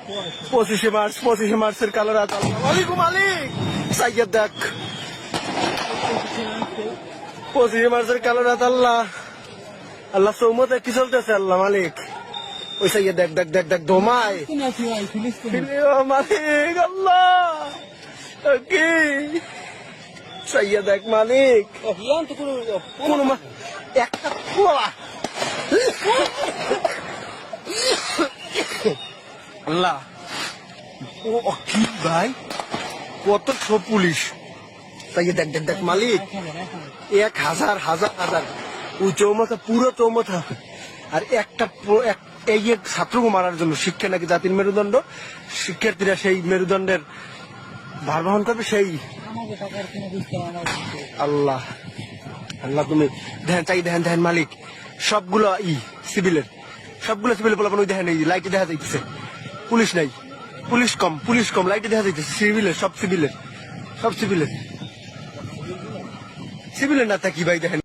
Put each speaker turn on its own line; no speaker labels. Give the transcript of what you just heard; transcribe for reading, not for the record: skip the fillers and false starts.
25শে মার্চের কালো রাত। আলাইকুম মালিক সাইয়েদ দেখ 25শে মার্চের কালো রাত। আল্লাহ আল্লাহ চৌমতে কি চলতেছে আল্লাহ মালিক। ওই সাইয়েদ দেখ দেখ দেখ দেখ ধোমায় মালিক আল্লাহ কি সাইয়েদ দেখ মালিক কোন একটা আল্লাহ ও কি ভাই কত সব পুলিশ তাই দেখ দেখ দেখ মালিক 1000 হাজার হাজার ওই চৌমাথা পুরো চৌমাথা আর একটা এই ছাত্রকে মারার জন্য শিক্ষা নাকি জাতির মেরুদণ্ড শিক্ষার্থীরা সেই মেরুদণ্ডের ভার বহন করবে সেই আল্লাহ আল্লাহ তুমি দেখেন চাই দেখেন দেখেন মালিক সবগুলো সিভিলের বলাবেন ওই দেখেন এই লাইটে দেখা যাইতেছে পুলিশ নাই পুলিশ কম লাইটে দেখা যাইতেছে সব সিভিলের না তা কি ভাই দেখেন